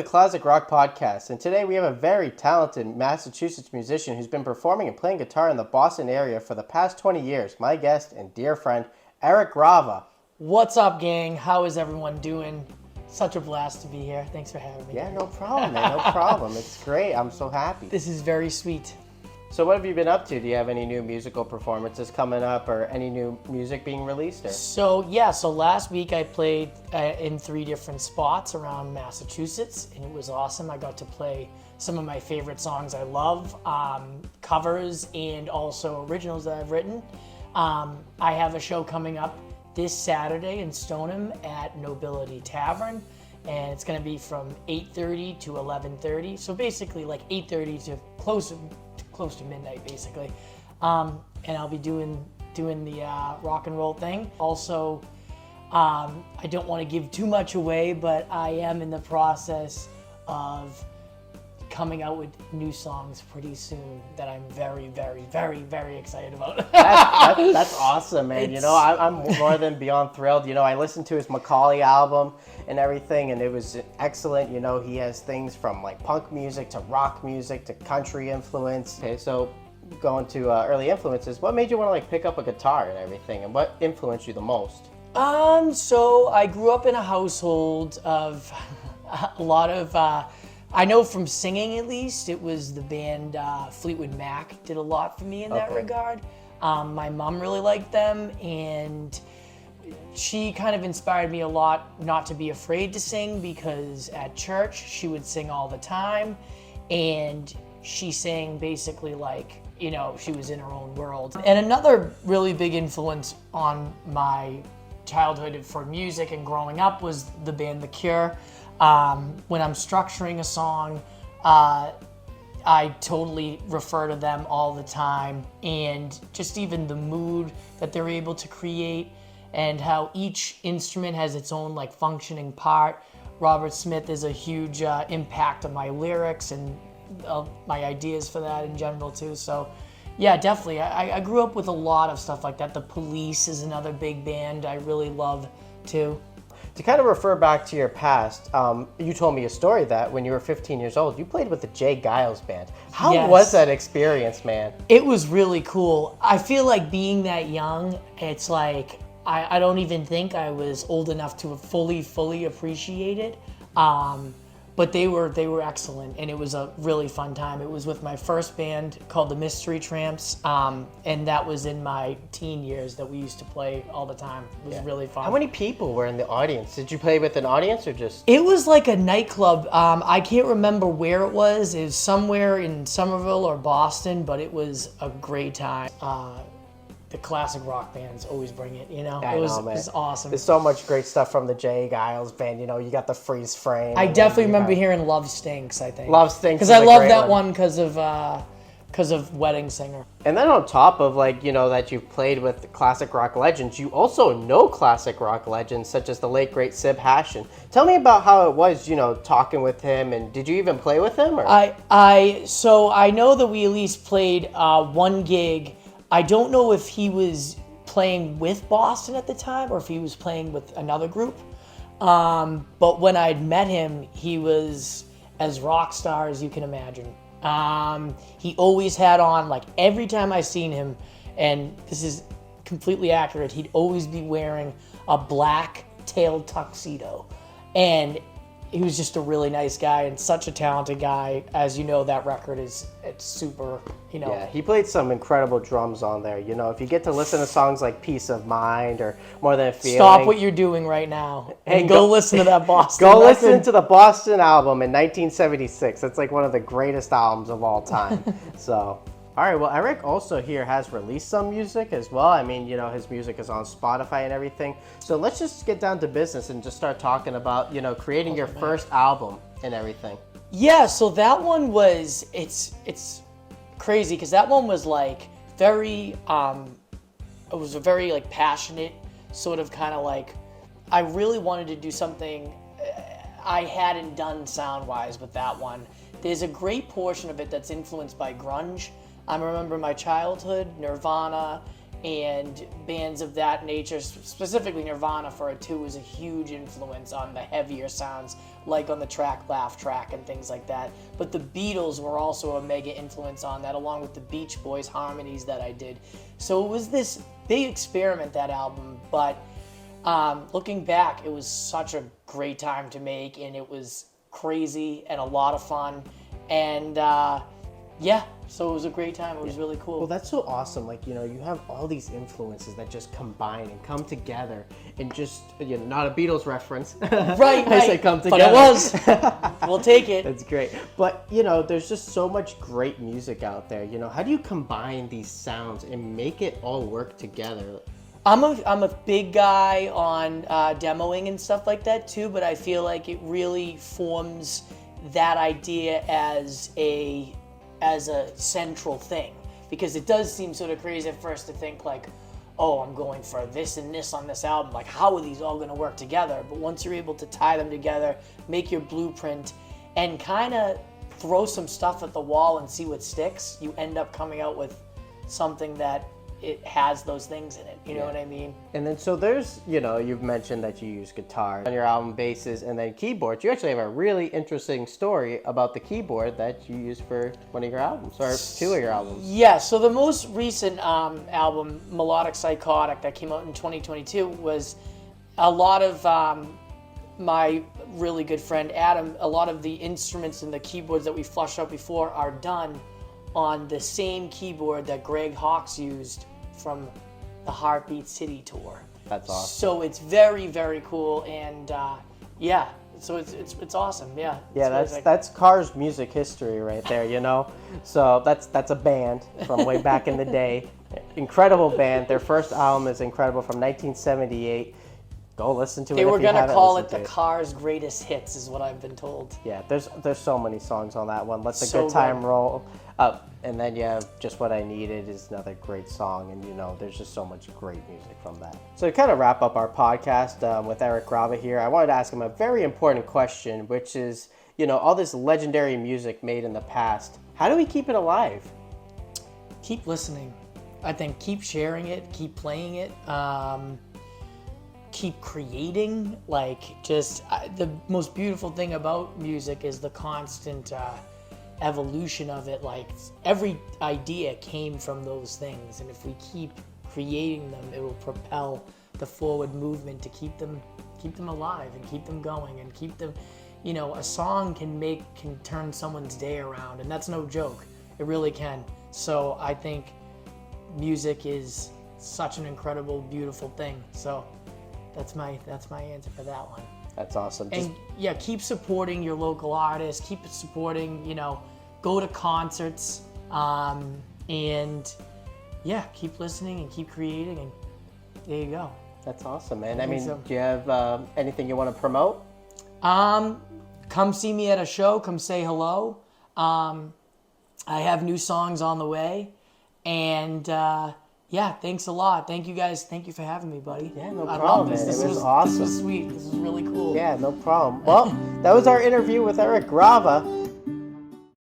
the Clazzic Rock podcast, and today we have a very talented Massachusetts musician who's been performing and playing guitar in the Boston area for the past 20 years. My guest and dear friend, Eric Grava. What's up, gang? How is everyone doing? Such a blast to be here. Thanks for having me. Yeah, no problem, man. No problem. It's great. I'm so happy. This is very sweet. So what have you been up to? Do you have any new musical performances coming up or any new music being released? So last week I played in 3 different spots around Massachusetts, and it was awesome. I got to play some of my favorite songs I love, covers, and also originals that I've written. I have a show coming up this Saturday in Stoneham at Nobility Tavern, and it's going to be from 8:30 to 11:30. So basically like 8:30 to close to midnight, basically. And I'll be doing the rock and roll thing. Also, I don't want to give too much away, but I am in the process of coming out with new songs pretty soon that I'm very, very, very, very excited about. That's awesome, man. I'm more than beyond thrilled. I listened to his Macaulay album and everything, and it was excellent. He has things from like punk music to rock music to country influence. Okay, so going to early influences, what made you want to pick up a guitar and everything, and what influenced you the most? So I grew up in a household of a lot of, I know from singing at least, it was the band Fleetwood Mac did a lot for me in that regard. My mom really liked them, and she kind of inspired me a lot not to be afraid to sing, because at church she would sing all the time, and she sang basically she was in her own world. And another really big influence on my childhood for music and growing up was the band The Cure. When I'm structuring a song, I totally refer to them all the time, and just even the mood that they're able to create and how each instrument has its own functioning part. Robert Smith is a huge impact on my lyrics and my ideas for that in general too. So yeah, definitely. I grew up with a lot of stuff like that. The Police is another big band I really love too. To kind of refer back to your past, you told me a story that when you were 15 years old, you played with the Jay Giles Band. How was that experience, man? It was really cool. I feel like being that young, it's like, I don't even think I was old enough to fully appreciate it. But they were excellent, and it was a really fun time. It was with my first band called the Mystery Tramps, and that was in my teen years that we used to play all the time. It was really fun. How many people were in the audience? Did you play with an audience or just? It was like a nightclub. I can't remember where it was. It was somewhere in Somerville or Boston, but it was a great time. The Clazzic Rock bands always bring it, It was awesome. There's so much great stuff from the Jay Giles Band. You got the freeze frame. I definitely remember hearing Love Stinks, I think. Love Stinks. Because I love that one because of Wedding Singer. And then on top of that you've played with classic rock legends, you also know classic rock legends such as the late great Sib Hashin. Tell me about how it was, talking with him, and did you even play with him? Or? So I know that we at least played one gig. I don't know if he was playing with Boston at the time or if he was playing with another group. But when I'd met him, he was as rock star as you can imagine. He always had on, every time I seen him, and this is completely accurate, he'd always be wearing a black tailed tuxedo. And he was just a really nice guy and such a talented guy. As you know, that record it's super, Yeah, he played some incredible drums on there. If you get to listen to songs like Peace of Mind or More Than a Feeling. Stop what you're doing right now and go listen to that Boston record. Listen to the Boston album in 1976. That's one of the greatest albums of all time. So... All right, well, Eric also here has released some music as well. I mean, his music is on Spotify and everything. So let's just get down to business and just start talking about, creating your first album and everything. Yeah, so that one was, it's crazy because that one was very, it was a very passionate sort of kind of I really wanted to do something I hadn't done sound-wise with that one. There's a great portion of it that's influenced by grunge. I remember my childhood, Nirvana, and bands of that nature, specifically Nirvana for it too, was a huge influence on the heavier sounds, like on the track Laugh Track and things like that. But the Beatles were also a mega influence on that, along with the Beach Boys harmonies that I did. So it was this big experiment, that album, but looking back, it was such a great time to make, and it was crazy and a lot of fun, and yeah, so it was a great time. It was really cool. Well, that's so awesome. Like, you know, you have all these influences that just combine and come together, and just, you know, not a Beatles reference. Right. I said come together. But it was. We'll take it. That's great. But, you know, there's just so much great music out there. You know, how do you combine these sounds and make it all work together? I'm a big guy on demoing and stuff like that too, but I feel like it really forms that idea as a central thing, because it does seem sort of crazy at first to think like, oh, I'm going for this and this on this album, like how are these all going to work together? But once you're able to tie them together, make your blueprint, and kind of throw some stuff at the wall and see what sticks, you end up coming out with something that it has those things in it. You know what I mean? And then, so there's, you know, you've mentioned that you use guitar on your album, basses, and then keyboards. You actually have a really interesting story about the keyboard that you use for one of your albums, or two of your albums. Yeah, so the most recent album, Melodic Psychotic, that came out in 2022, was a lot of my really good friend Adam, a lot of the instruments and the keyboards that we flushed out before are done on the same keyboard that Greg Hawkes used from the Heartbeat City tour. That's awesome. So it's very, very cool, and yeah, so it's awesome. Yeah. Yeah, that's Cars music history right there, you know. So that's a band from way back in the day. Incredible band. Their first album is incredible, from 1978. Go listen to it. They were if you gonna haven't call it listened the to Cars Greatest Hits, is what I've been told. Yeah, there's so many songs on that one. Let the So Good Time good. Roll up, and then you have Just What I Needed is another great song, and you know, there's just so much great music from that. So to kind of wrap up our podcast with Eric Grava here, I wanted to ask him a very important question, which is, you know, all this legendary music made in the past, how do we keep it alive? Keep listening. I think keep sharing it, keep playing it, keep creating. Like, just the most beautiful thing about music is the constant evolution of it. Like, every idea came from those things, and if we keep creating them, it will propel the forward movement to keep them alive and keep them going and keep them, you know, a song can turn someone's day around, and that's no joke. It really can. So I think music is such an incredible, beautiful thing. So that's my answer for that one. That's awesome. And yeah, keep supporting your local artists. Keep supporting, you know, go to concerts, and yeah, keep listening and keep creating, and there you go. That's awesome, man. I think mean, so. do you have anything you want to promote? Come see me at a show. Come say hello. I have new songs on the way, and yeah, thanks a lot. Thank you guys. Thank you for having me, buddy. Yeah, no I problem, love this. man. This It was was awesome. This was sweet. This was really cool. Yeah, no problem. Well, that was our interview with Eric Grava.